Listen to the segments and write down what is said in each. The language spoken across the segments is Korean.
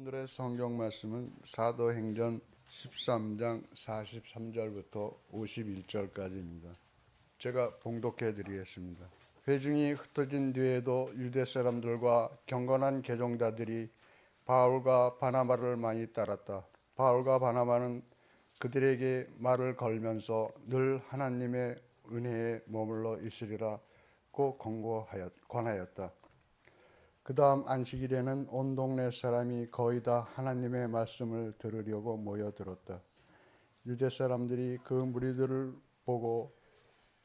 오늘의 성경 말씀은 사도행전 13장 43절부터 51절까지입니다. 제가 봉독해 드리겠습니다. 회중이 흩어진 뒤에도 유대 사람들과 경건한 개종자들이 바울과 바나바를 많이 따랐다. 바울과 바나바는 그들에게 말을 걸면서 늘 하나님의 은혜에 머물러 있으리라고 권하였다. 그 다음 안식일에는 온 동네 사람이 거의 다 하나님의 말씀을 들으려고 모여들었다. 유대 사람들이 그 무리들을 보고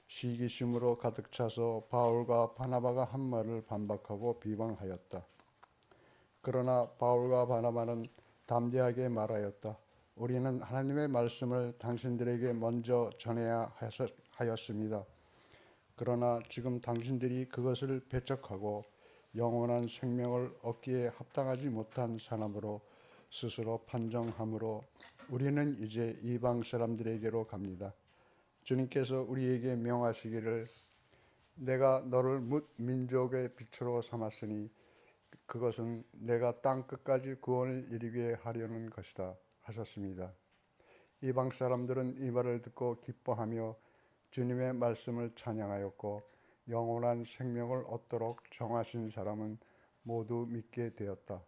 시기심으로 가득 차서 바울과 바나바가 한 말을 반박하고 비방하였다. 그러나 바울과 바나바는 담대하게 말하였다. 우리는 하나님의 말씀을 당신들에게 먼저 전해야 하였습니다. 그러나 지금 당신들이 그것을 배척하고 영원한 생명을 얻기에 합당하지 못한 사람으로 스스로 판정함으로 우리는 이제 이방 사람들에게로 갑니다. 주님께서 우리에게 명하시기를 내가 너를 뭇 민족의 빛으로 삼았으니 그것은 내가 땅 끝까지 구원을 이루게 하려는 것이다 하셨습니다. 이방 사람들은 이 말을 듣고 기뻐하며 주님의 말씀을 찬양하였고 영원한 생명을 얻도록 정하신 사람은 모두 믿게 되었다.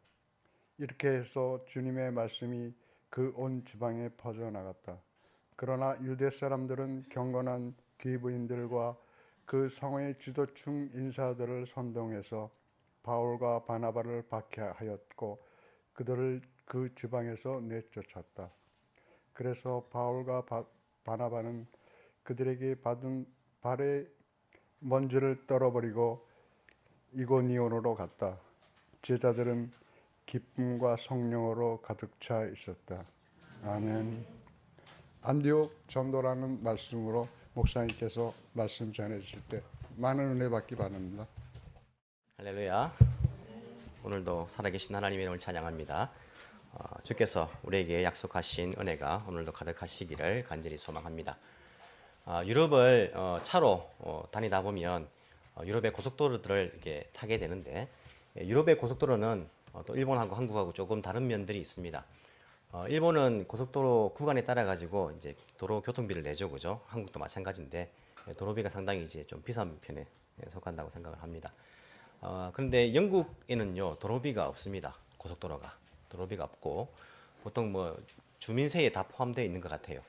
이렇게 해서 주님의 말씀이 그 온 지방에 퍼져나갔다. 그러나 유대 사람들은 경건한 귀부인들과 그 성의 지도층 인사들을 선동해서 바울과 바나바를 박해하였고 그들을 그 지방에서 내쫓았다. 그래서 바울과 바나바는 그들에게 받은 발의 먼지를 떨어버리고 이고니온으로 갔다. 제자들은 기쁨과 성령으로 가득 차 있었다. 아멘. 안디옥 전도라는 말씀으로 목사님께서 말씀 전해주실 때 많은 은혜 받기 바랍니다. 할렐루야. 오늘도 살아계신 하나님의 이름을 찬양합니다. 주께서 우리에게 약속하신 은혜가 오늘도 가득하시기를 간절히 소망합니다. 유럽을 차로 다니다 보면 유럽의 고속도로들을 이렇게 타게 되는데 유럽의 고속도로는 또 일본하고 한국하고 조금 다른 면들이 있습니다. 일본은 고속도로 구간에 따라 가지고 이제 도로 교통비를 내죠, 그죠? 한국도 마찬가지인데 도로비가 상당히 이제 좀 비싼 편에 속한다고 생각을 합니다. 그런데 영국에는요 도로비가 없습니다. 고속도로가 도로비가 없고 보통 뭐 주민세에 다 포함되어 있는 것 같아요.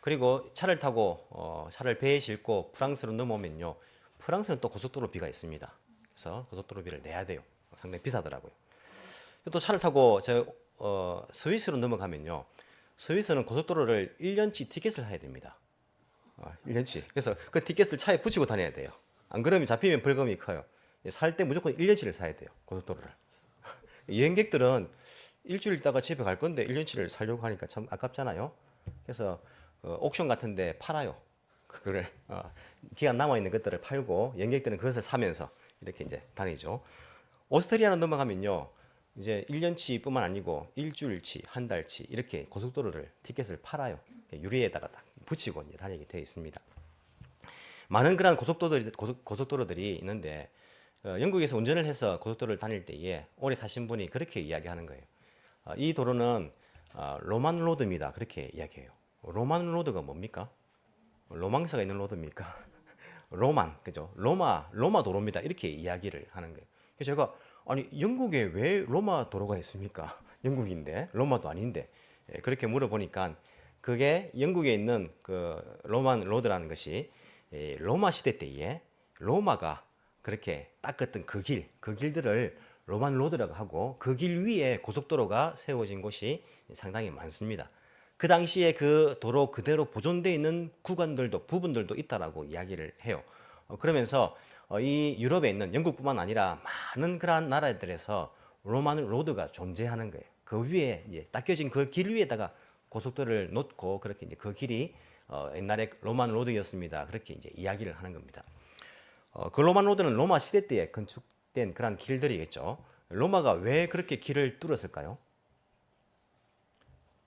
그리고 차를 타고 차를 배에 싣고 프랑스로 넘어오면요 프랑스는 또 고속도로비가 있습니다. 그래서 고속도로비를 내야 돼요. 상당히 비싸더라고요. 또 차를 타고 스위스로 넘어가면요 스위스는 고속도로를 1년치 티켓을 해야 됩니다. 1년치. 그래서 그 티켓을 차에 붙이고 다녀야 돼요. 안 그러면 잡히면 벌금이 커요. 살 때 무조건 1년치를 사야 돼요. 고속도로를. 여행객들은 일주일 있다가 집에 갈 건데 1년치를 살려고 하니까 참 아깝잖아요. 그래서 옥션 같은 데 팔아요. 그거를 기간 남아 있는 것들을 팔고 여행객들은 그것을 사면서 이렇게 이제 다니죠. 오스트리아로 넘어가면요. 이제 1년치뿐만 아니고 일주일치, 한 달치 이렇게 고속도로를 티켓을 팔아요. 유리에다가 딱 붙이고 이제 다니게 되어 있습니다. 많은 그런 고속도로들이 있는데 영국에서 운전을 해서 고속도로를 다닐 때에 오래 타신 분이 그렇게 이야기하는 거예요. 이 도로는 로만 로드입니다. 그렇게 이야기해요. 로만 로드가 뭡니까? 로망스가 있는 로드입니까? 로만, 그죠? 로마 도로입니다. 이렇게 이야기를 하는 거예요. 그래서 제가 아니 영국에 왜 로마 도로가 있습니까? 영국인데 로마도 아닌데 그렇게 물어보니까 그게 영국에 있는 그 로만 로드라는 것이 로마 시대 때에 로마가 그렇게 닦았던 그 길들을 로만 로드라고 하고 그 길 위에 고속도로가 세워진 곳이 상당히 많습니다. 그 당시에 그 도로 그대로 보존되어 있는 부분들도 있다라고 이야기를 해요. 그러면서 이 유럽에 있는 영국뿐만 아니라 많은 그러한 나라들에서 로만 로드가 존재하는 거예요. 그 위에 이제 닦여진 그 길 위에다가 고속도로를 놓고 그렇게 이제 그 길이 옛날에 로만 로드였습니다. 그렇게 이제 이야기를 하는 겁니다. 그 로만 로드는 로마 시대 때에 건축된 그런 길들이겠죠. 로마가 왜 그렇게 길을 뚫었을까요?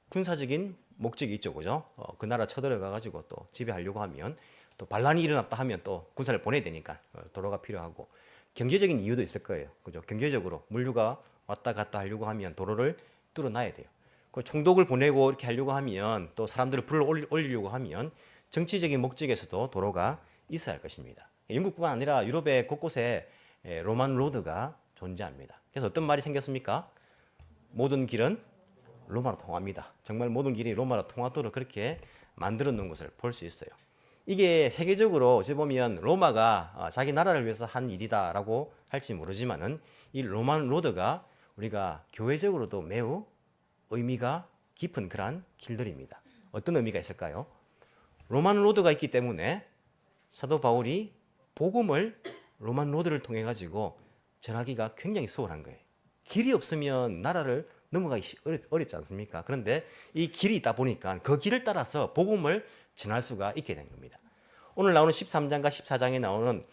군사적인 목적이 있죠, 그죠? 그 나라 쳐들어가 가지고 또 지배하려고 하면 또 반란이 일어났다 하면 또 군사를 보내야 되니까 도로가 필요하고 경제적인 이유도 있을 거예요, 그죠? 경제적으로 물류가 왔다 갔다 하려고 하면 도로를 뚫어놔야 돼요. 그 총독을 보내고 이렇게 하려고 하면 또 사람들을 올리려고 하면 정치적인 목적에서도 도로가 있어야 할 것입니다. 영국뿐만 아니라 유럽의 곳곳에 로만 로드가 존재합니다. 그래서 어떤 말이 생겼습니까? 모든 길은 로마로 통합니다. 정말 모든 길이 로마로 통하도록 그렇게 만들어 놓은 것을 볼 수 있어요. 이게 세계적으로 어찌 보면 로마가 자기 나라를 위해서 한 일이다라고 할지 모르지만은 이 로만 로드가 우리가 교회적으로도 매우 의미가 깊은 그러한 길들입니다. 어떤 의미가 있을까요? 로만 로드가 있기 때문에 사도 바울이 복음을 로만 로드를 통해 가지고 전하기가 굉장히 수월한 거예요. 길이 없으면 나라를 넘어가기 어렵지 않습니까? 그런데 이 길이 있다 보니까 그 길을 따라서 복음을 전할 수가 있게 된 겁니다. 오늘 나오는 13장과 14장에 나오는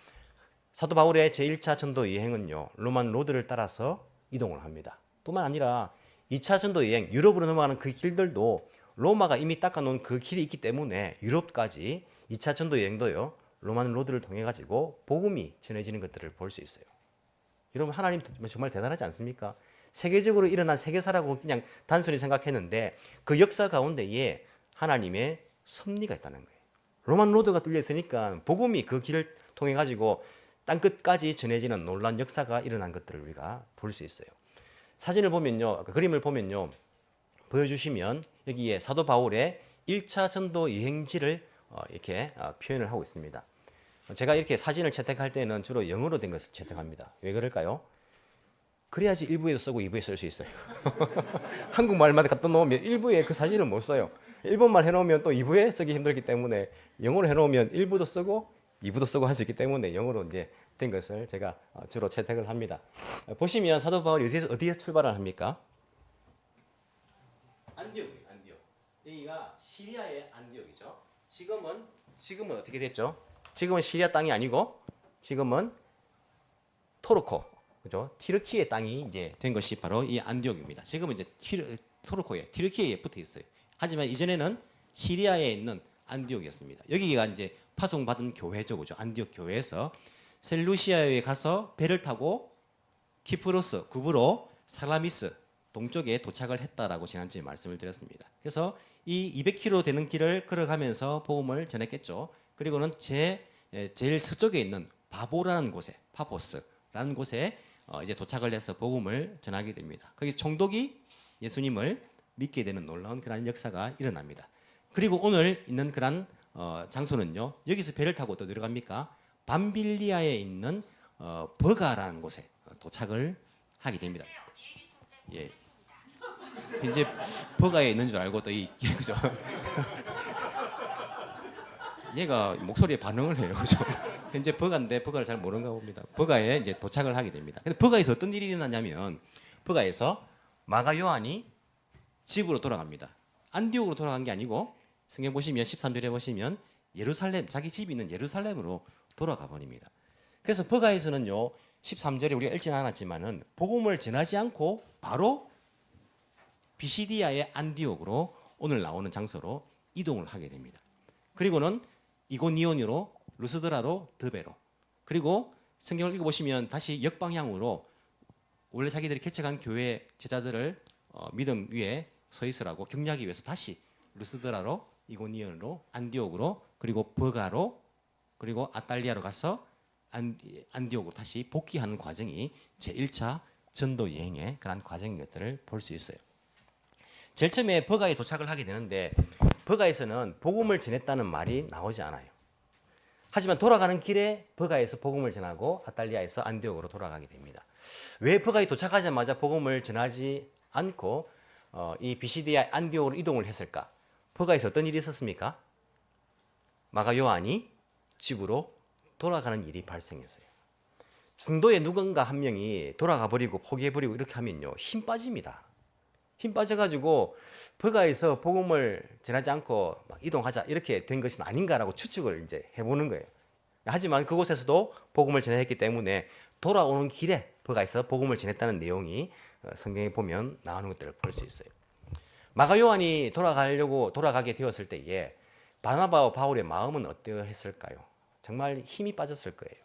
사도 바울의 제1차 전도 여행은요, 로만 로드를 따라서 이동을 합니다. 뿐만 아니라 2차 전도 여행, 유럽으로 넘어가는 그 길들도 로마가 이미 닦아놓은 그 길이 있기 때문에 유럽까지 2차 전도 여행도요, 로만 로드를 통해 가지고 복음이 전해지는 것들을 볼 수 있어요. 여러분, 하나님 정말 대단하지 않습니까? 세계적으로 일어난 세계사라고 그냥 단순히 생각했는데 그 역사 가운데에 하나님의 섭리가 있다는 거예요. 로만 로드가 뚫려 있으니까 복음이 그 길을 통해 가지고 땅 끝까지 전해지는 놀라운 역사가 일어난 것들을 우리가 볼 수 있어요. 사진을 보면요, 그림을 보면요, 보여주시면 여기에 사도 바울의 1차 전도 여행지를 이렇게 표현을 하고 있습니다. 제가 이렇게 사진을 채택할 때는 주로 영어로 된 것을 채택합니다. 왜 그럴까요? 그래야지 1부에도 쓰고 2부에 쓸 수 있어요. 한국말만 갖다 놓으면 1부에 그 사진을 못 써요. 일본말 해놓으면 또 2부에 쓰기 힘들기 때문에 영어로 해놓으면 1부도 쓰고 2부도 쓰고 할 수 있기 때문에 영어로 이제 된 것을 제가 주로 채택을 합니다. 보시면 사도 바울이 어디에서 출발을 합니까? 안디옥이에요. 안디옥. 여기가 시리아의 안디옥이죠. 지금은 어떻게 됐죠? 지금은 시리아 땅이 아니고 지금은 토르코, 그죠? 티르키의 땅이 이제 된 것이 바로 이 안디옥입니다. 지금은 이제 토르코에, 티르키에 붙어 있어요. 하지만 이전에는 시리아에 있는 안디옥이었습니다. 여기가 이제 파송받은 교회죠, 그죠? 안디옥 교회에서 셀루시아에 가서 배를 타고 키프로스, 구브로, 살라미스 동쪽에 도착을 했다라고 지난주에 말씀을 드렸습니다. 그래서 이 200km 되는 길을 걸어가면서 복음을 전했겠죠. 그리고는 제일 서쪽에 있는 바보라는 곳에, 파포스라는 곳에 이제 도착을 해서 복음을 전하게 됩니다. 거기 총독이 예수님을 믿게 되는 놀라운 그런 역사가 일어납니다. 그리고 오늘 있는 그런 장소는요, 여기서 배를 타고 또 들어갑니까? 밤빌리아에 있는 버가라는 곳에 도착을 하게 됩니다. 예. 이제 버가에 있는 줄 알고 또 그죠? 얘가 목소리에 반응을 해요, 그죠? 현재 버가인데 버가를 잘 모르는가 봅니다. 버가에 이제 도착을 하게 됩니다. 근데 버가에서 어떤 일이 일어나냐면 버가에서 마가 요한이 집으로 돌아갑니다. 안디옥으로 돌아간 게 아니고 성경 보시면 13절에 보시면 예루살렘, 자기 집이 있는 예루살렘으로 돌아가 버립니다. 그래서 버가에서는요, 13절에 우리가 읽지는 않았지만은 복음을 전하지 않고 바로 비시디아의 안디옥으로 오늘 나오는 장소로 이동을 하게 됩니다. 그리고는 이고니온으로, 루스드라로, 드베로, 그리고 성경을 읽어보시면 다시 역방향으로 원래 자기들이 개척한 교회 제자들을 믿음 위에 서 있으라고 격려하기 위해서 다시 루스드라로, 이고니온으로, 안디옥으로, 그리고 버가로, 그리고 아탈리아로 가서 안디옥으로 다시 복귀하는 과정이 제1차 전도 여행의 그런 과정인 것들을 볼 수 있어요. 제일 처음에 버가에 도착을 하게 되는데 버가에서는 복음을 전했다는 말이 나오지 않아요. 하지만 돌아가는 길에 버가에서 복음을 전하고 아탈리아에서 안디옥으로 돌아가게 됩니다. 왜 버가에 도착하자마자 복음을 전하지 않고 이 비시디아 안디옥으로 이동을 했을까? 버가에서 어떤 일이 있었습니까? 마가 요한이 집으로 돌아가는 일이 발생했어요. 중도에 누군가 한 명이 돌아가 버리고 포기해 버리고 이렇게 하면요, 힘 빠집니다. 힘 빠져가지고 버가에서 복음을 전하지 않고 이동하자 이렇게 된 것은 아닌가라고 추측을 이제 해보는 거예요. 하지만 그곳에서도 복음을 전했기 때문에 돌아오는 길에 버가에서 복음을 전했다는 내용이 성경에 보면 나오는 것들을 볼 수 있어요. 마가 요한이 돌아가게 되었을 때에 바나바와 바울의 마음은 어떠했을까요? 정말 힘이 빠졌을 거예요.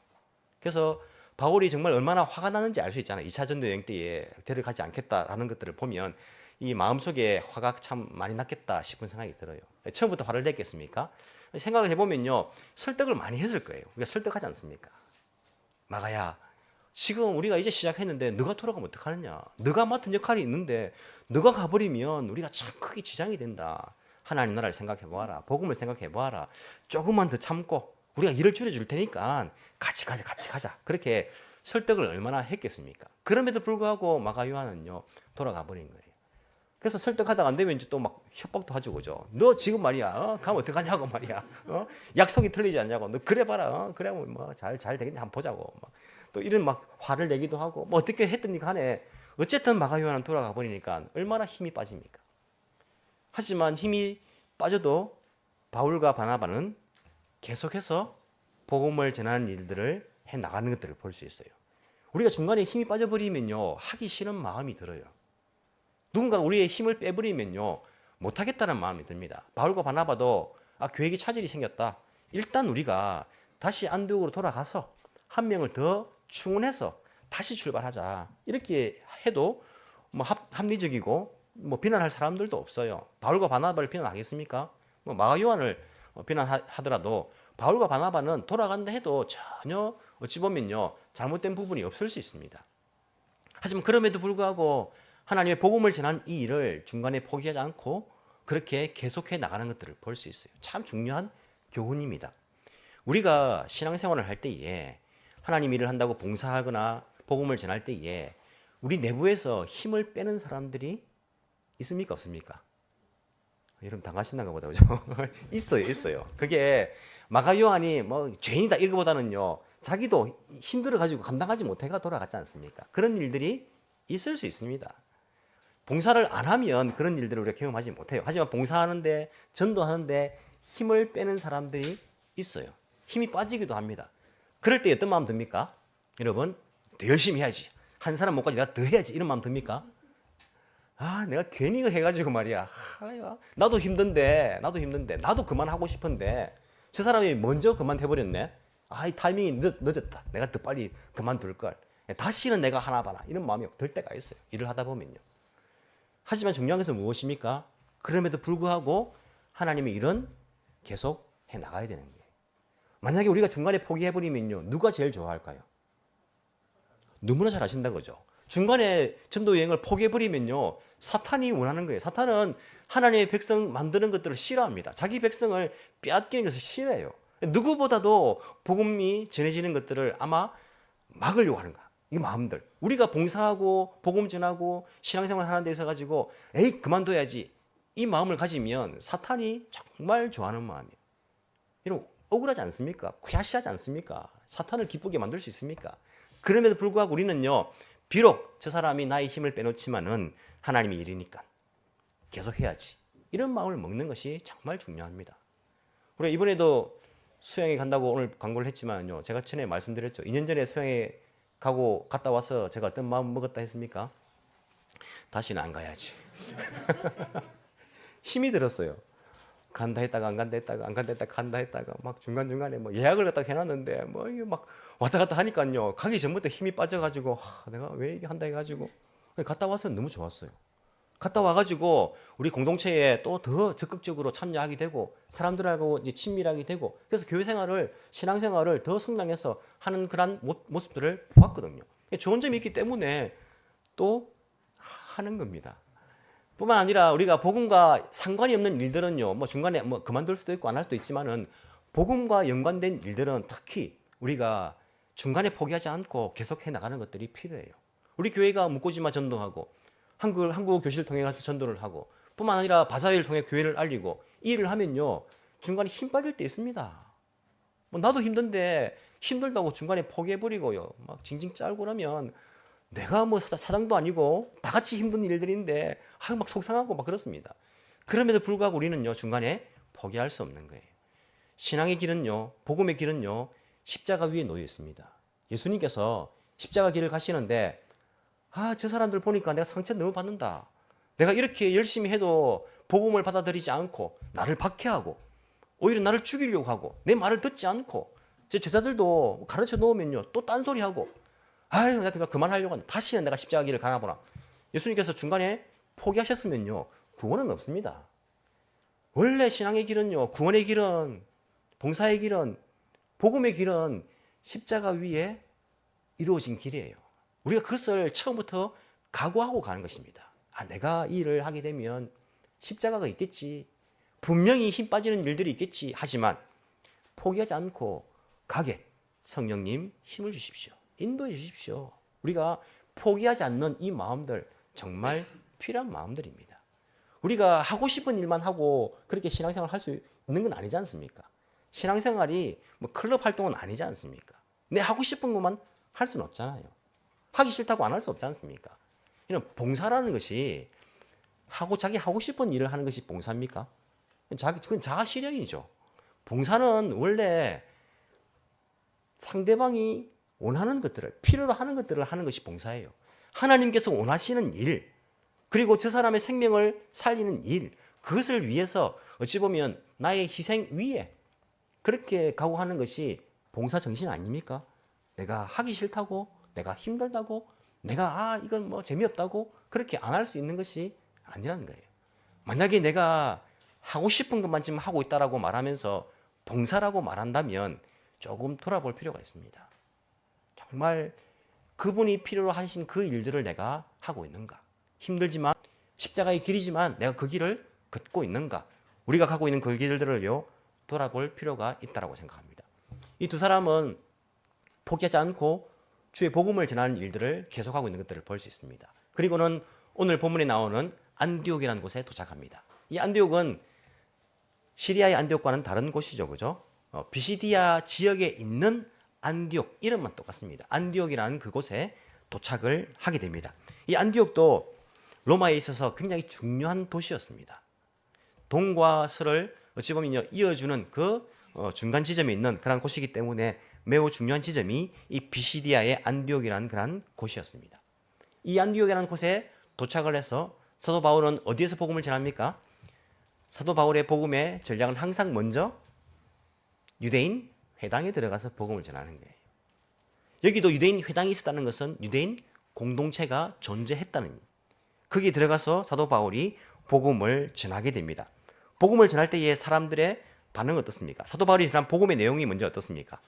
그래서 바울이 정말 얼마나 화가 나는지 알 수 있잖아요. 2차 전도 여행 때에 데려가지 않겠다라는 것들을 보면 이 마음속에 화가 참 많이 났겠다 싶은 생각이 들어요. 처음부터 화를 냈겠습니까? 생각을 해보면요, 설득을 많이 했을 거예요. 우리가 설득하지 않습니까? 마가야, 지금 우리가 이제 시작했는데 너가 돌아가면 어떡하느냐? 너가 맡은 역할이 있는데 너가 가버리면 우리가 참 크게 지장이 된다. 하나님 나라를 생각해 보아라. 복음을 생각해 보아라. 조금만 더 참고 우리가 일을 줄여줄 테니까 같이 가자. 그렇게 설득을 얼마나 했겠습니까? 그럼에도 불구하고 마가 요한은요, 돌아가 버린 거예요. 그래서 설득하다가 안 되면 이제 또 막 협박도 하죠, 그죠? 너 지금 말이야, 가면 어떡하냐고 말이야. 약속이 틀리지 않냐고. 너 그래 봐라. 그래면 뭐 잘 되겠냐, 한번 보자고. 또 이런 막 화를 내기도 하고, 뭐 어떻게 했더니 간에 어쨌든 마가 요한은 돌아가 버리니까 얼마나 힘이 빠집니까? 하지만 힘이 빠져도 바울과 바나바는 계속해서 복음을 전하는 일들을 해 나가는 것들을 볼 수 있어요. 우리가 중간에 힘이 빠져버리면요, 하기 싫은 마음이 들어요. 누군가 우리의 힘을 빼버리면요, 못하겠다는 마음이 듭니다. 바울과 바나바도 계획이 차질이 생겼다. 일단 우리가 다시 안디옥으로 돌아가서 한 명을 더 충원해서 다시 출발하자. 이렇게 해도 뭐 합리적이고 뭐 비난할 사람들도 없어요. 바울과 바나바를 비난하겠습니까? 뭐 마가 요한을 비난하더라도 바울과 바나바는 돌아간다 해도 전혀 어찌 보면요, 잘못된 부분이 없을 수 있습니다. 하지만 그럼에도 불구하고 하나님의 복음을 전한 이 일을 중간에 포기하지 않고 그렇게 계속해 나가는 것들을 볼 수 있어요. 참 중요한 교훈입니다. 우리가 신앙생활을 할 때에 하나님 일을 한다고 봉사하거나 복음을 전할 때에 우리 내부에서 힘을 빼는 사람들이 있습니까, 없습니까? 여러분 당하신다가 보다 그죠? 있어요. 그게 마가 요한이 뭐 죄인이다 이거보다는요, 자기도 힘들어 가지고 감당하지 못해가 돌아갔지 않습니까? 그런 일들이 있을 수 있습니다. 봉사를 안 하면 그런 일들을 우리가 경험하지 못해요. 하지만 봉사하는데, 전도하는데 힘을 빼는 사람들이 있어요. 힘이 빠지기도 합니다. 그럴 때 어떤 마음 듭니까? 여러분, 더 열심히 해야지. 한 사람 못까지 내가 더 해야지. 이런 마음 듭니까? 내가 괜히 이거 해가지고 말이야. 나도 힘든데, 나도 그만하고 싶은데, 저 사람이 먼저 그만해버렸네. 이 타이밍이 늦었다. 내가 더 빨리 그만둘 걸. 다시는 내가 하나 봐라. 이런 마음이 들 때가 있어요. 일을 하다 보면요. 하지만 중요한 것은 무엇입니까? 그럼에도 불구하고 하나님의 일은 계속 해 나가야 되는 거예요. 만약에 우리가 중간에 포기해버리면요, 누가 제일 좋아할까요? 너무나 잘 아신다 그죠? 중간에 전도 여행을 포기해버리면요, 사탄이 원하는 거예요. 사탄은 하나님의 백성 만드는 것들을 싫어합니다. 자기 백성을 빼앗기는 것을 싫어해요. 누구보다도 복음이 전해지는 것들을 아마 막으려고 하는 거야. 이 마음들. 우리가 봉사하고 복음 전하고 신앙생활 하는 데 있어 가지고 에이 그만둬야지. 이 마음을 가지면 사탄이 정말 좋아하는 마음이에요. 여러분 억울하지 않습니까? 구야시하지 않습니까? 사탄을 기쁘게 만들 수 있습니까? 그럼에도 불구하고 우리는요, 비록 저 사람이 나의 힘을 빼놓지만은 하나님의 일이니까 계속 해야지. 이런 마음을 먹는 것이 정말 중요합니다. 우리가 이번에도 수영에 간다고 오늘 광고를 했지만요, 제가 전에 말씀드렸죠. 2년 전에 수영에 갔다 와서 제가 어떤 마음 먹었다 했습니까? 다시는 안 가야지. 힘이 들었어요. 간다 했다가 안 간다 했다가 안 간다 했다가 간다 했다가 막 중간중간에 뭐 예약을 갖다 해놨는데 뭐 이게 막 왔다 갔다 하니까요, 가기 전부터 힘이 빠져가지고 내가 왜 이게 한다 해가지고 갔다 와서 너무 좋았어요. 갔다 와가지고 우리 공동체에 또 더 적극적으로 참여하게 되고 사람들하고 이제 친밀하게 되고, 그래서 교회 생활을, 신앙 생활을 더 성장해서 하는 그런 모습들을 보았거든요. 좋은 점이 있기 때문에 또 하는 겁니다. 뿐만 아니라 우리가 복음과 상관이 없는 일들은요, 뭐 중간에 뭐 그만둘 수도 있고 안 할 수도 있지만은 복음과 연관된 일들은 특히 우리가 중간에 포기하지 않고 계속해 나가는 것들이 필요해요. 우리 교회가 묵고지마 전도하고 한국 교실을 통해 가서 전도를 하고, 뿐만 아니라 바사회를 통해 교회를 알리고 이 일을 하면요, 중간에 힘 빠질 때 있습니다. 뭐 나도 힘든데 힘들다고 중간에 포기해버리고요, 막 징징 짤고 그러면 내가 뭐 사장도 아니고 다 같이 힘든 일들인데 막 속상하고 막 그렇습니다. 그럼에도 불구하고 우리는요, 중간에 포기할 수 없는 거예요. 신앙의 길은요, 복음의 길은요, 십자가 위에 놓여 있습니다. 예수님께서 십자가 길을 가시는데 저 사람들 보니까 내가 상처 너무 받는다. 내가 이렇게 열심히 해도 복음을 받아들이지 않고 나를 박해하고 오히려 나를 죽이려고 하고 내 말을 듣지 않고 제 제자들도 가르쳐 놓으면요, 또 딴소리하고 아유, 내가 그만하려고 한다. 다시는 내가 십자가 길을 가나 보나. 예수님께서 중간에 포기하셨으면요, 구원은 없습니다. 원래 신앙의 길은요, 구원의 길은, 봉사의 길은, 복음의 길은 십자가 위에 이루어진 길이에요. 우리가 그것을 처음부터 각오하고 가는 것입니다. 아, 내가 이 일을 하게 되면 십자가가 있겠지. 분명히 힘 빠지는 일들이 있겠지. 하지만 포기하지 않고 가게 성령님 힘을 주십시오. 인도해 주십시오. 우리가 포기하지 않는 이 마음들 정말 필요한 마음들입니다. 우리가 하고 싶은 일만 하고 그렇게 신앙생활을 할 수 있는 건 아니지 않습니까? 신앙생활이 뭐 클럽 활동은 아니지 않습니까? 내 하고 싶은 것만 할 수는 없잖아요. 하기 싫다고 안 할 수 없지 않습니까? 이런 봉사라는 것이 자기 하고 싶은 일을 하는 것이 봉사입니까? 그건 자아 실현이죠. 봉사는 원래 상대방이 원하는 것들을, 필요로 하는 것들을 하는 것이 봉사예요. 하나님께서 원하시는 일, 그리고 저 사람의 생명을 살리는 일, 그것을 위해서 어찌 보면 나의 희생 위에 그렇게 각오하는 것이 봉사 정신 아닙니까? 내가 하기 싫다고, 내가 힘들다고, 내가 이건 뭐 재미없다고 그렇게 안 할 수 있는 것이 아니라는 거예요. 만약에 내가 하고 싶은 것만 지금 하고 있다라고 말하면서 봉사라고 말한다면 조금 돌아볼 필요가 있습니다. 정말 그분이 필요로 하신 그 일들을 내가 하고 있는가? 힘들지만 십자가의 길이지만 내가 그 길을 걷고 있는가? 우리가 가고 있는 그 길들을요 돌아볼 필요가 있다라고 생각합니다. 이 두 사람은 포기하지 않고 주의 복음을 전하는 일들을 계속하고 있는 것들을 볼 수 있습니다. 그리고는 오늘 본문에 나오는 안디옥이라는 곳에 도착합니다. 이 안디옥은 시리아의 안디옥과는 다른 곳이죠, 그죠? 비시디아 지역에 있는 안디옥, 이름만 똑같습니다. 안디옥이라는 그곳에 도착을 하게 됩니다. 이 안디옥도 로마에 있어서 굉장히 중요한 도시였습니다. 동과 서를 어찌 보면 이어주는 그 중간 지점에 있는 그런 곳이기 때문에 매우 중요한 지점이 이 비시디아의 안디옥이라는 그런 곳이었습니다. 이 안디옥이라는 곳에 도착을 해서 사도 바울은 어디에서 복음을 전합니까? 사도 바울의 복음의 전략은 항상 먼저 유대인 회당에 들어가서 복음을 전하는 거예요. 여기도 유대인 회당이 있었다는 것은 유대인 공동체가 존재했다는 일. 거기에 들어가서 사도 바울이 복음을 전하게 됩니다. 복음을 전할 때의 사람들의 반응은 어떻습니까? 사도 바울이 전한 복음의 내용이 먼저 어떻습니까?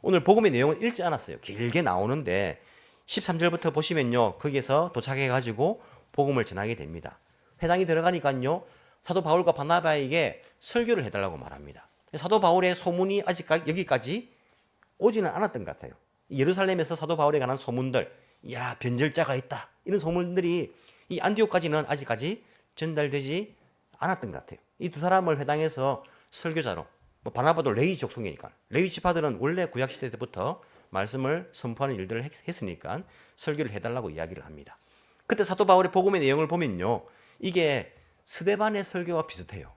오늘 복음의 내용은 읽지 않았어요. 길게 나오는데 13절부터 보시면요. 거기에서 도착해가지고 복음을 전하게 됩니다. 회당에 들어가니까요. 사도 바울과 바나바에게 설교를 해달라고 말합니다. 사도 바울의 소문이 아직까지 여기까지 오지는 않았던 것 같아요. 예루살렘에서 사도 바울에 관한 소문들, 야 변절자가 있다 이런 소문들이 이 안디옥까지는 아직까지 전달되지 않았던 것 같아요. 이 두 사람을 회당에서 설교자로, 바나바도 레위 족속이니까 레위 지파들은 원래 구약 시대 때부터 말씀을 선포하는 일들을 했으니까 설교를 해달라고 이야기를 합니다. 그때 사도 바울의 복음의 내용을 보면요, 이게 스데반의 설교와 비슷해요.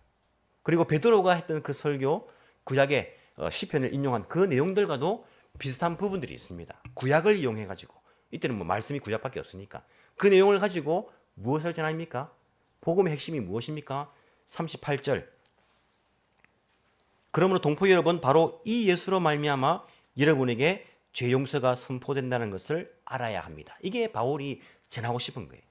그리고 베드로가 했던 그 설교, 구약의 시편을 인용한 그 내용들과도 비슷한 부분들이 있습니다. 구약을 이용해가지고, 이때는 말씀이 구약밖에 없으니까 그 내용을 가지고 무엇을 전합니까? 복음의 핵심이 무엇입니까? 38절. 그러므로 동포 여러분, 바로 이 예수로 말미암아 여러분에게 죄 용서가 선포된다는 것을 알아야 합니다. 이게 바울이 전하고 싶은 거예요.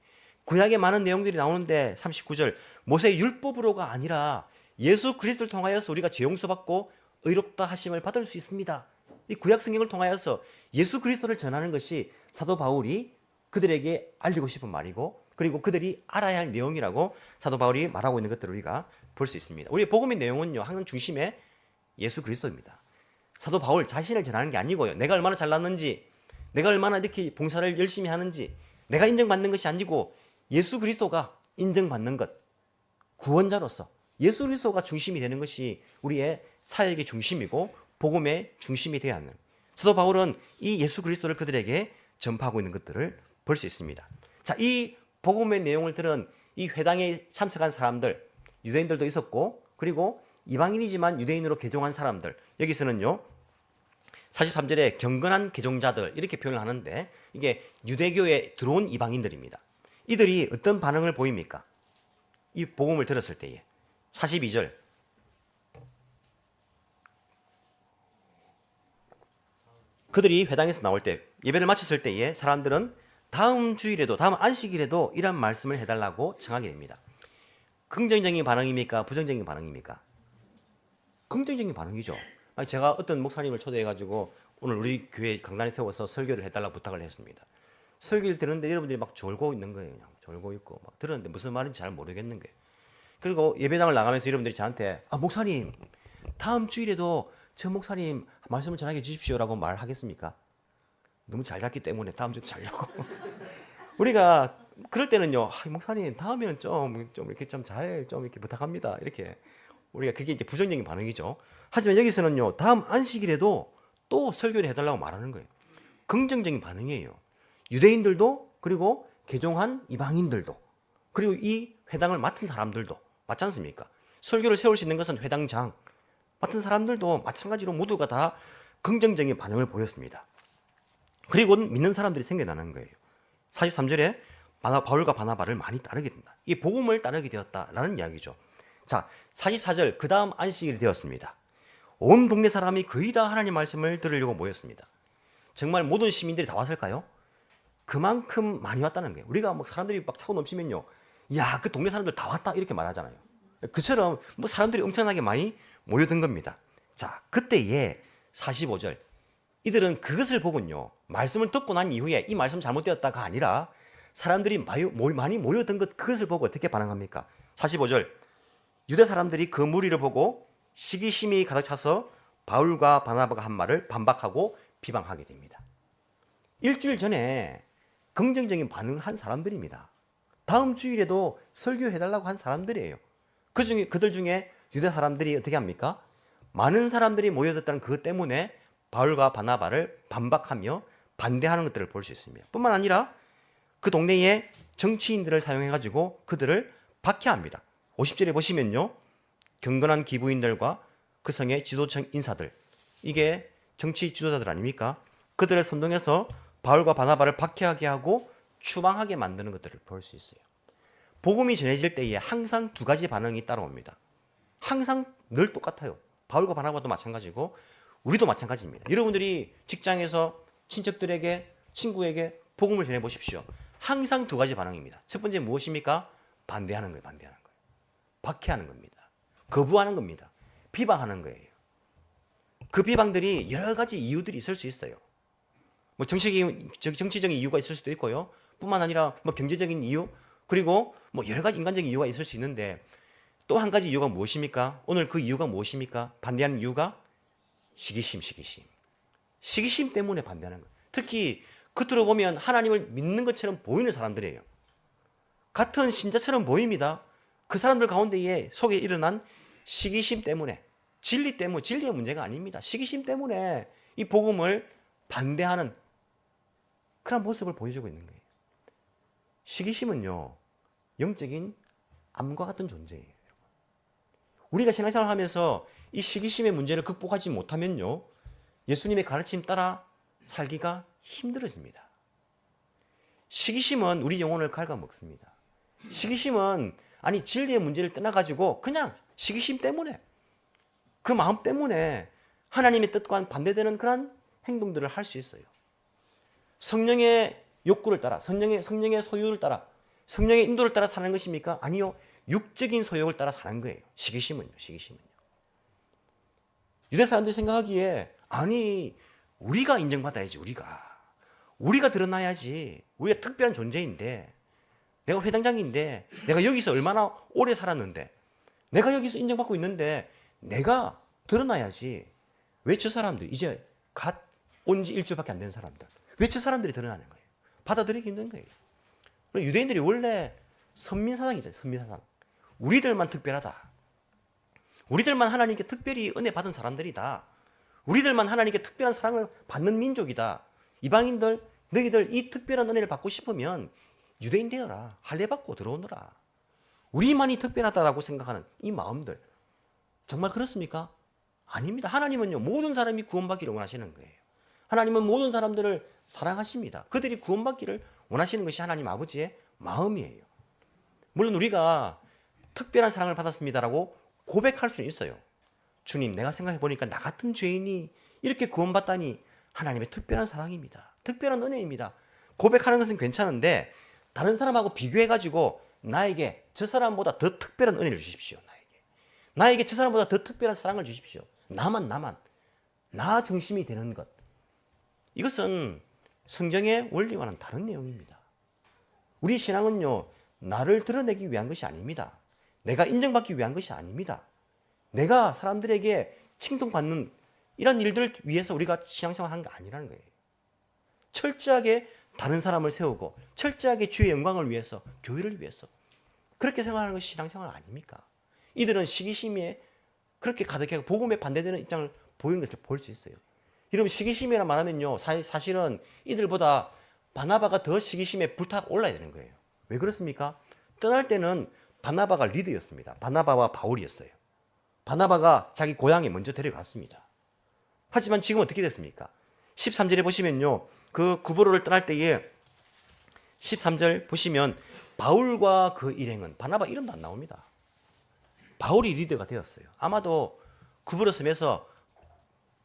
구약에 많은 내용들이 나오는데 39절, 모세의 율법으로가 아니라 예수 그리스도를 통하여서 우리가 죄 용서받고 의롭다 하심을 받을 수 있습니다. 이 구약 성경을 통하여서 예수 그리스도를 전하는 것이 사도 바울이 그들에게 알리고 싶은 말이고, 그리고 그들이 알아야 할 내용이라고 사도 바울이 말하고 있는 것들을 우리가 볼 수 있습니다. 우리의 복음의 내용은요, 항상 중심에 예수 그리스도입니다. 사도 바울 자신을 전하는 게 아니고요, 내가 얼마나 잘났는지, 내가 얼마나 이렇게 봉사를 열심히 하는지, 내가 인정받는 것이 아니고 예수 그리스도가 인정받는 것, 구원자로서 예수 그리스도가 중심이 되는 것이 우리의 사역의 중심이고 복음의 중심이 되어야 하는, 사도 바울은 이 예수 그리스도를 그들에게 전파하고 있는 것들을 볼 수 있습니다. 자, 이 복음의 내용을 들은 이 회당에 참석한 사람들, 유대인들도 있었고, 그리고 이방인이지만 유대인으로 개종한 사람들, 여기서는요 43절에 경건한 개종자들 이렇게 표현을 하는데, 이게 유대교에 들어온 이방인들입니다. 이들이 어떤 반응을 보입니까? 이 복음을 들었을 때에 42절, 그들이 회당에서 나올 때 예배를 마쳤을 때에 사람들은 다음 주일에도 다음 안식일에도 이런 말씀을 해달라고 청하게 됩니다. 긍정적인 반응입니까? 부정적인 반응입니까? 긍정적인 반응이죠. 아니, 제가 어떤 목사님을 초대해가지고 오늘 우리 교회 강단에 세워서 설교를 해달라고 부탁을 했습니다. 설교를 들었는데 여러분들이 막 졸고 있는 거예요. 그냥 졸고 있고 막 들었는데 무슨 말인지 잘 모르겠는 거예요. 그리고 예배당을 나가면서 여러분들이 저한테 목사님 다음 주일에도 저 목사님 말씀을 전하게 해주십시오라고 말하겠습니까? 너무 잘 잤기 때문에 다음 주에 자려고. 우리가 그럴 때는요, 목사님 다음에는 좀 이렇게 좀 이렇게 부탁합니다. 이렇게 우리가 그게 이제 부정적인 반응이죠. 하지만 여기서는요, 다음 안식일에도 또 설교를 해달라고 말하는 거예요. 긍정적인 반응이에요. 유대인들도 그리고 개종한 이방인들도 그리고 이 회당을 맡은 사람들도 맞지 않습니까? 설교를 세울 수 있는 것은 회당장 맡은 사람들도 마찬가지로 모두가 다 긍정적인 반응을 보였습니다. 그리고 믿는 사람들이 생겨나는 거예요. 43절에 바울과 바나바를 많이 따르게 된다. 이 복음을 따르게 되었다라는 이야기죠. 자, 44절 그 다음 안식일이 되었습니다. 온 동네 사람이 거의 다 하나님 말씀을 들으려고 모였습니다. 정말 모든 시민들이 다 왔을까요? 그만큼 많이 왔다는 거예요. 우리가 뭐 사람들이 막 차고 넘치면요, 야, 그 동네 사람들 다 왔다 이렇게 말하잖아요. 그처럼 뭐 사람들이 엄청나게 많이 모여든 겁니다. 자, 그때에 45절 이들은 그것을 보군요, 말씀을 듣고 난 이후에 이 말씀 잘못되었다가 아니라 사람들이 많이 모여든 그것을 보고 어떻게 반응합니까? 45절 유대 사람들이 그 무리를 보고 시기심이 가득 차서 바울과 바나바가 한 말을 반박하고 비방하게 됩니다. 일주일 전에 긍정적인 반응을 한 사람들입니다. 다음 주일에도 설교해달라고 한 사람들이에요. 그들 중에 유대 사람들이 어떻게 합니까? 많은 사람들이 모여들었다는 그것 때문에 바울과 바나바를 반박하며 반대하는 것들을 볼 수 있습니다. 뿐만 아니라 그 동네에 정치인들을 사용해가지고 그들을 박해합니다. 50절에 보시면요, 경건한 기부인들과 그 성의 지도층 인사들, 이게 정치 지도자들 아닙니까? 그들을 선동해서 바울과 바나바를 박해하게 하고 추방하게 만드는 것들을 볼 수 있어요. 복음이 전해질 때에 항상 두 가지 반응이 따라옵니다. 항상 늘 똑같아요. 바울과 바나바도 마찬가지고 우리도 마찬가지입니다. 여러분들이 직장에서 친척들에게, 친구에게 복음을 전해 보십시오. 항상 두 가지 반응입니다. 첫 번째 무엇입니까? 반대하는 거예요. 반대하는 거예요. 박해하는 겁니다. 거부하는 겁니다. 비방하는 거예요. 그 비방들이 여러 가지 이유들이 있을 수 있어요. 뭐 정치적인 이유가 있을 수도 있고요. 뿐만 아니라 뭐 경제적인 이유, 그리고 뭐 여러 가지 인간적인 이유가 있을 수 있는데 또 한 가지 이유가 무엇입니까? 오늘 그 이유가 무엇입니까? 반대하는 이유가 시기심. 시기심 때문에 반대하는 거예요. 특히 겉으로 보면 하나님을 믿는 것처럼 보이는 사람들이에요. 같은 신자처럼 보입니다. 그 사람들 가운데에 속에 일어난 시기심 때문에, 진리 때문에, 진리의 문제가 아닙니다. 시기심 때문에 이 복음을 반대하는 그런 모습을 보여주고 있는 거예요. 시기심은요, 영적인 암과 같은 존재예요. 우리가 신앙생활을 하면서 이 시기심의 문제를 극복하지 못하면요, 예수님의 가르침 따라 살기가 힘들어집니다. 시기심은 우리 영혼을 갉아먹습니다. 시기심은 진리의 문제를 떠나가지고 그냥 시기심 때문에, 그 마음 때문에 하나님의 뜻과 반대되는 그런 행동들을 할 수 있어요. 성령의 욕구를 따라, 성령의 소유를 따라, 성령의 인도를 따라 사는 것입니까? 아니요. 육적인 소욕을 따라 사는 거예요. 시기심은요. 유대 사람들이 생각하기에 우리가 인정받아야지. 우리가 드러나야지. 우리가 특별한 존재인데, 내가 회당장인데, 내가 여기서 얼마나 오래 살았는데, 내가 여기서 인정받고 있는데 내가 드러나야지. 왜 저 사람들, 이제 갓 온 지 일주일밖에 안 된 사람들, 왜 저 사람들이 드러나는 거예요? 받아들이기 힘든 거예요. 유대인들이 원래 선민사상이잖아요. 선민사상. 우리들만 특별하다. 우리들만 하나님께 특별히 은혜 받은 사람들이다. 우리들만 하나님께 특별한 사랑을 받는 민족이다. 이방인들, 너희들 이 특별한 은혜를 받고 싶으면 유대인 되어라. 할례 받고 들어오너라. 우리만이 특별하다라고 생각하는 이 마음들, 정말 그렇습니까? 아닙니다. 하나님은요, 모든 사람이 구원받기를 원하시는 거예요. 하나님은 모든 사람들을 사랑하십니다. 그들이 구원받기를 원하시는 것이 하나님 아버지의 마음이에요. 물론 우리가 특별한 사랑을 받았습니다라고 고백할 수는 있어요. 주님, 내가 생각해 보니까 나 같은 죄인이 이렇게 구원받다니 하나님의 특별한 사랑입니다. 특별한 은혜입니다. 고백하는 것은 괜찮은데 다른 사람하고 비교해가지고 나에게 저 사람보다 더 특별한 은혜를 주십시오. 나에게 저 사람보다 더 특별한 사랑을 주십시오. 나만 나 중심이 되는 것. 이것은 성경의 원리와는 다른 내용입니다. 우리 신앙은요, 나를 드러내기 위한 것이 아닙니다. 내가 인정받기 위한 것이 아닙니다. 내가 사람들에게 칭송받는 이런 일들을 위해서 우리가 신앙생활 하는 게 아니라는 거예요. 철저하게 다른 사람을 세우고 철저하게 주의 영광을 위해서, 교회를 위해서 그렇게 생활하는 것이 신앙생활 아닙니까? 이들은 시기심에 그렇게 가득하고 복음에 반대되는 입장을 보이는 것을 볼 수 있어요. 여러분, 시기심이라 말하면요, 사실은 이들보다 바나바가 더 시기심에 불타 올라야 되는 거예요. 왜 그렇습니까? 떠날 때는 바나바가 리더였습니다. 바나바와 바울이었어요. 바나바가 자기 고향에 먼저 데려갔습니다. 하지만 지금 어떻게 됐습니까? 13절에 보시면요, 그 구브로를 떠날 때에 13절 보시면 바울과 그 일행은, 바나바 이름도 안 나옵니다. 바울이 리더가 되었어요. 아마도 구브로 섬에서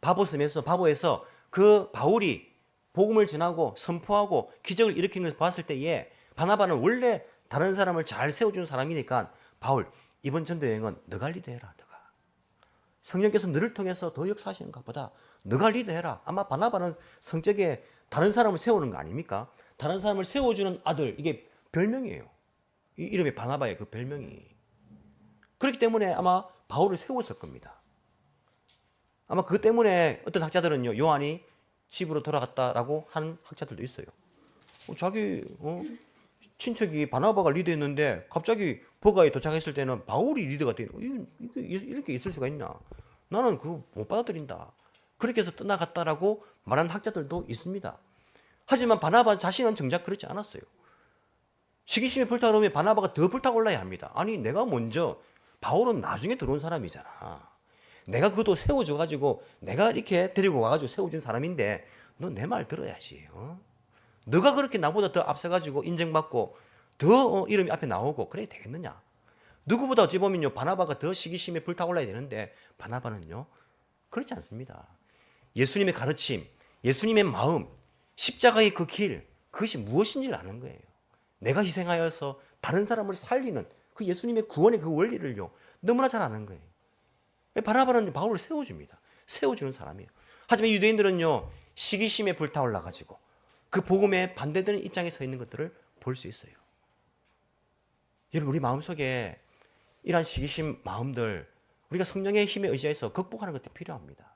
바보에서 그 바울이 복음을 전하고 선포하고 기적을 일으키는 것을 봤을 때에 바나바는 원래 다른 사람을 잘 세워주는 사람이니까 바울, 이번 전도 여행은 너가 리더해라. 너가 성령께서 너를 통해서 더 역사하시는 것보다 너가 리더해라. 아마 바나바는 성격에 다른 사람을 세우는 거 아닙니까? 다른 사람을 세워주는 아들, 이게 별명이에요. 이 이름이 바나바의 그 별명이. 그렇기 때문에 아마 바울을 세웠을 겁니다. 아마 그것 때문에 어떤 학자들은요, 요한이 집으로 돌아갔다라고 하는 학자들도 있어요. 자기 친척이 바나바가 리더했는데 갑자기 버가에 도착했을 때는 바울이 리더가 되는 거예요. 이렇게 있을 수가 있나? 나는 그거 못 받아들인다. 그렇게 해서 떠나갔다라고 말하는 학자들도 있습니다. 하지만 바나바 자신은 정작 그렇지 않았어요. 시기심에 불타오르면 바나바가 더 불타올라야 합니다. 아니, 내가 먼저, 바울은 나중에 들어온 사람이잖아. 내가 그것도 세워줘가지고 내가 이렇게 데리고 와가지고 세워준 사람인데 너 내 말 들어야지. 너가 그렇게 나보다 더 앞서가지고 인정받고 더 이름이 앞에 나오고 그래야 되겠느냐? 누구보다 어찌 보면요, 바나바가 더 시기심에 불타올라야 되는데 바나바는요 그렇지 않습니다. 예수님의 가르침, 예수님의 마음, 십자가의 그 길, 그것이 무엇인지를 아는 거예요. 내가 희생하여서 다른 사람을 살리는 그 예수님의 구원의 그 원리를요 너무나 잘 아는 거예요. 바나바는 바울을 세워줍니다. 세워주는 사람이에요. 하지만 유대인들은요, 시기심에 불타올라가지고 그 복음에 반대되는 입장에 서 있는 것들을 볼 수 있어요. 여러분, 우리 마음속에 이러한 시기심 마음들, 우리가 성령의 힘에 의지해서 극복하는 것들이 필요합니다.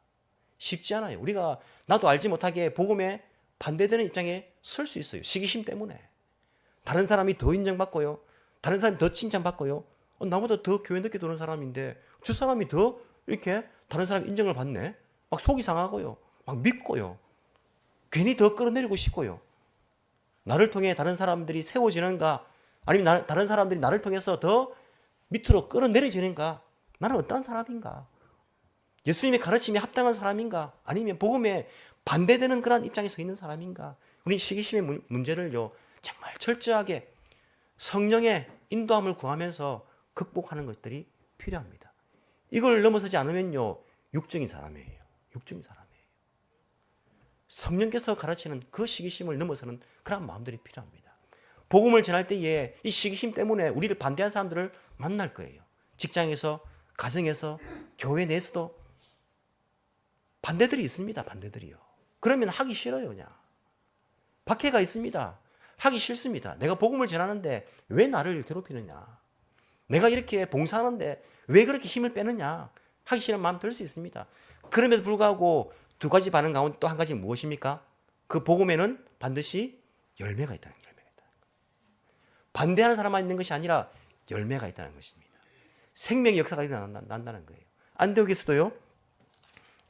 쉽지 않아요. 우리가 나도 알지 못하게 복음에 반대되는 입장에 설 수 있어요. 시기심 때문에. 다른 사람이 더 인정받고요. 다른 사람이 더 칭찬받고요. 나보다 더 교회 늦게 들어온 사람인데 저 사람이 더 이렇게 다른 사람 인정을 받네. 막 속이 상하고요. 막 밉고요. 괜히 더 끌어내리고 싶고요. 나를 통해 다른 사람들이 세워지는가, 아니면 다른 사람들이 나를 통해서 더 밑으로 끌어내려지는가, 나는 어떤 사람인가, 예수님의 가르침에 합당한 사람인가, 아니면 복음에 반대되는 그런 입장에 서 있는 사람인가. 우리 시기심의 문제를요 정말 철저하게 성령의 인도함을 구하면서 극복하는 것들이 필요합니다. 이걸 넘어서지 않으면요 육적인 사람이에요. 육적인 사람이에요. 성령께서 가르치는 그 시기심을 넘어서는 그런 마음들이 필요합니다. 복음을 전할 때에 이 시기심 때문에 우리를 반대한 사람들을 만날 거예요. 직장에서, 가정에서, 교회 내에서도 반대들이 있습니다. 반대들이요. 그러면 하기 싫어요. 그냥 박해가 있습니다. 하기 싫습니다. 내가 복음을 전하는데 왜 나를 괴롭히느냐, 내가 이렇게 봉사하는데 왜 그렇게 힘을 빼느냐, 하기 싫은 마음 들 수 있습니다. 그럼에도 불구하고 두 가지 반응 가운데 또 한 가지 무엇입니까? 그 복음에는 반드시 열매가 있다는 거예요. 반대하는 사람만 있는 것이 아니라 열매가 있다는 것입니다. 생명의 역사가 일어난다는 거예요. 안디옥에서도요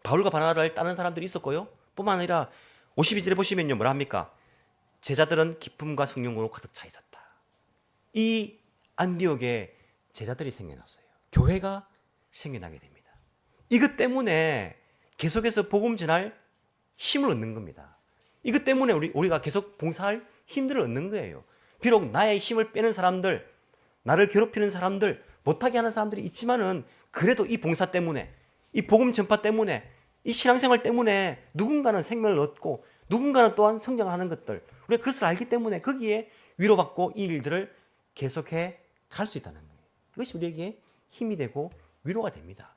바울과 바나바를 따르는 사람들이 있었고요, 뿐만 아니라 52절에 보시면요 뭐라 합니까? 제자들은 기쁨과 성령으로 가득 차 있었다. 이 안디옥에 제자들이 생겨났어요. 교회가 생겨나게 됩니다. 이것 때문에 계속해서 복음 전할 힘을 얻는 겁니다. 이것 때문에 우리가 계속 봉사할 힘들을 얻는 거예요. 비록 나의 힘을 빼는 사람들, 나를 괴롭히는 사람들, 못하게 하는 사람들이 있지만은 그래도 이 봉사 때문에, 이 복음 전파 때문에 이 신앙생활 때문에 누군가는 생명을 얻고 누군가는 또한 성장하는 것들, 우리가 그것을 알기 때문에 거기에 위로받고 이 일들을 계속해 갈 수 있다는 거예요. 이것이 우리에게 힘이 되고 위로가 됩니다.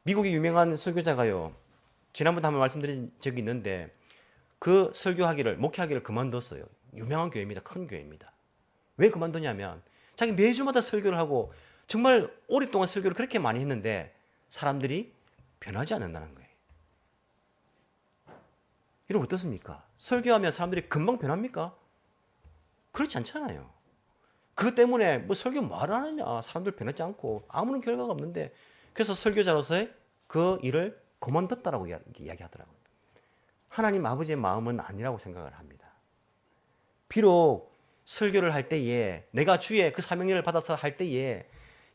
미국의 유명한 설교자가요, 지난번에 한번 말씀드린 적이 있는데 그 설교하기를, 목회하기를 그만뒀어요. 유명한 교회입니다. 큰 교회입니다. 왜 그만두냐면 자기 매주마다 설교를 하고 정말 오랫동안 설교를 그렇게 많이 했는데 사람들이 변하지 않는다는 거예요. 여러분 어떻습니까? 설교하면 사람들이 금방 변합니까? 그렇지 않잖아요. 그것 때문에 뭐 설교 뭐하러 하느냐, 사람들 변하지 않고 아무런 결과가 없는데, 그래서 설교자로서의 그 일을 그만뒀다라고 이야기하더라고요. 하나님 아버지의 마음은 아니라고 생각을 합니다. 비록 설교를 할 때에 내가 주의 그 사명을 받아서 할 때에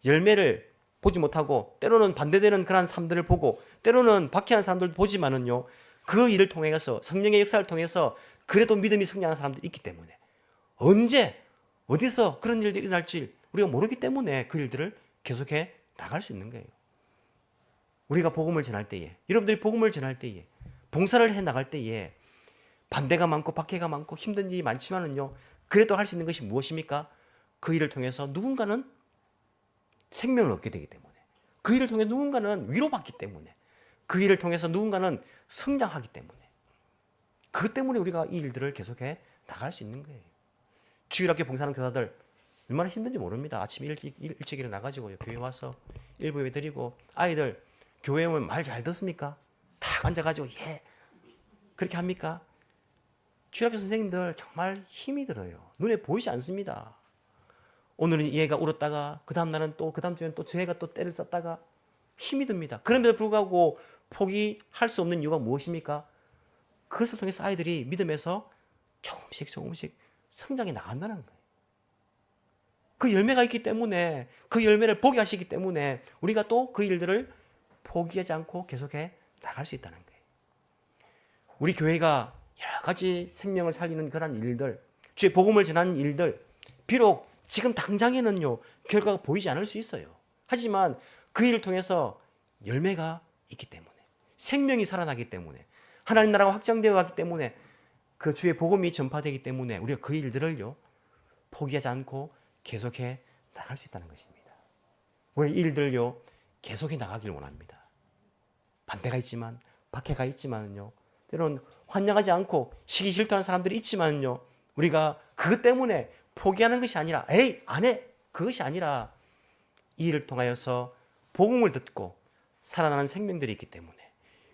열매를 보지 못하고 때로는 반대되는 그런 사람들을 보고 때로는 박해하는 사람들도 보지만은요, 그 일을 통해서 성령의 역사를 통해서 그래도 믿음이 성장하는 사람들이 있기 때문에 언제 어디서 그런 일들이 일어날지 우리가 모르기 때문에 그 일들을 계속해 나갈 수 있는 거예요. 우리가 복음을 전할 때에, 여러분들이 복음을 전할 때에, 봉사를 해 나갈 때에 반대가 많고 박해가 많고 힘든 일이 많지만은요, 그래도 할 수 있는 것이 무엇입니까? 그 일을 통해서 누군가는 생명을 얻게 되기 때문에, 그 일을 통해 누군가는 위로받기 때문에, 그 일을 통해서 누군가는 성장하기 때문에, 그것 때문에 우리가 이 일들을 계속해 나갈 수 있는 거예요. 주일학교 봉사하는 교사들 얼마나 힘든지 모릅니다. 아침 일찍 일어나가지고 교회 와서 일부 예배 드리고, 아이들 교회 오면 말 잘 듣습니까? 탁 앉아가지고 예 그렇게 합니까? 주일학교 선생님들 정말 힘이 들어요. 눈에 보이지 않습니다. 오늘은 이 애가 울었다가 그 다음 날은 또 그 다음 주에는 또 저 애가 또 때를 썼다가 힘이 듭니다. 그럼에도 불구하고 포기할 수 없는 이유가 무엇입니까? 그것을 통해서 아이들이 믿음에서 조금씩 성장해 나간다는 거예요. 그 열매가 있기 때문에, 그 열매를 보게 하시기 때문에 우리가 또 그 일들을 포기하지 않고 계속해 나갈 수 있다는 거예요. 우리 교회가 여러 가지 생명을 살리는 그런 일들, 주의 복음을 전하는 일들, 비록 지금 당장에는요 결과가 보이지 않을 수 있어요. 하지만 그 일을 통해서 열매가 있기 때문에, 생명이 살아나기 때문에, 하나님 나라가 확장되어 가기 때문에, 그 주의 복음이 전파되기 때문에 우리가 그 일들을요 포기하지 않고 계속해 나갈 수 있다는 것입니다. 우리 일들요 계속해 나가길 원합니다. 반대가 있지만, 박해가 있지만요, 때로는 환영하지 않고 시기 질투하는 사람들이 있지만요, 우리가 그것 때문에 포기하는 것이 아니라 에이 안 해, 그것이 아니라 이 일을 통하여서 복음을 듣고 살아나는 생명들이 있기 때문에,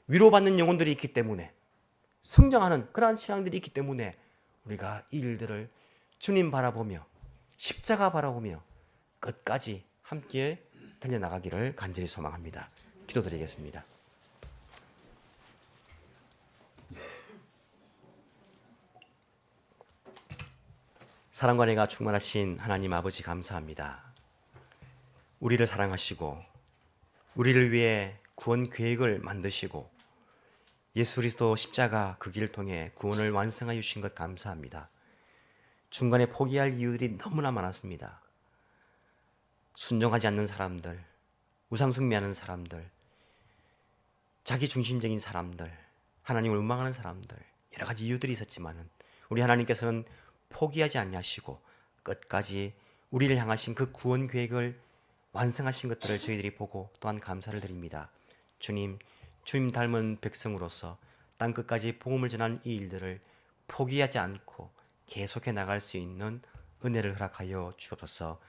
위로받는 영혼들이 있기 때문에, 성장하는 그러한 신앙들이 있기 때문에 우리가 이 일들을 주님 바라보며 십자가 바라보며 끝까지 함께 달려나가기를 간절히 소망합니다. 기도드리겠습니다. 사랑과 은혜가 충만하신 하나님 아버지 감사합니다. 우리를 사랑하시고 우리를 위해 구원 계획을 만드시고 예수 그리스도 십자가 그 길을 통해 구원을 완성하여 주신 것 감사합니다. 중간에 포기할 이유들이 너무나 많았습니다. 순종하지 않는 사람들, 우상숭배하는 사람들, 자기 중심적인 사람들, 하나님을 원망하는 사람들, 여러 가지 이유들이 있었지만은 우리 하나님께서는 포기하지 아니하시고 끝까지 우리를 향하신 그 구원 계획을 완성하신 것들을 저희들이 보고 또한 감사를 드립니다. 주님 닮은 백성으로서 땅 끝까지 복음을 전하는 이 일들을 포기하지 않고 계속해 나갈 수 있는 은혜를 허락하여 주옵소서.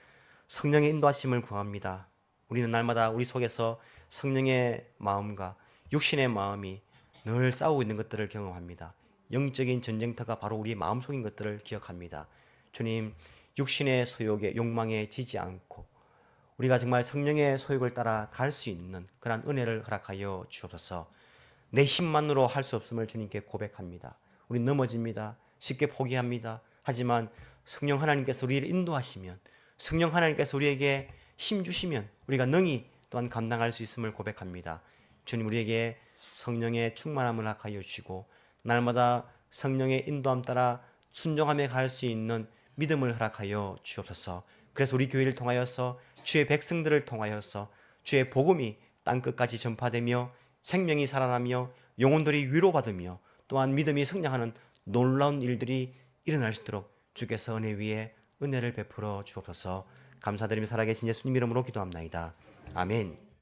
성령의 인도하심을 구합니다. 우리는 날마다 우리 속에서 성령의 마음과 육신의 마음이 늘 싸우고 있는 것들을 경험합니다. 영적인 전쟁터가 바로 우리의 마음속인 것들을 기억합니다. 주님, 육신의 소욕에 욕망에 지지 않고 우리가 정말 성령의 소욕을 따라 갈 수 있는 그런 은혜를 허락하여 주옵소서. 내 힘만으로 할 수 없음을 주님께 고백합니다. 우리 넘어집니다. 쉽게 포기합니다. 하지만 성령 하나님께서 우리를 인도하시면, 성령 하나님께서 우리에게 힘 주시면 우리가 능히 또한 감당할 수 있음을 고백합니다. 주님, 우리에게 성령의 충만함을 허락하여 주시고 날마다 성령의 인도함 따라 순종하며 갈 수 있는 믿음을 허락하여 주옵소서. 그래서 우리 교회를 통하여서 주의 백성들을 통하여서 주의 복음이 땅 끝까지 전파되며 생명이 살아나며 영혼들이 위로받으며 또한 믿음이 성장하는 놀라운 일들이 일어날 수 있도록 주께서 은혜 위에 은혜를 베풀어 주옵소서. 감사드리며 살아계신 예수님 이름으로 기도합나이다. 아멘.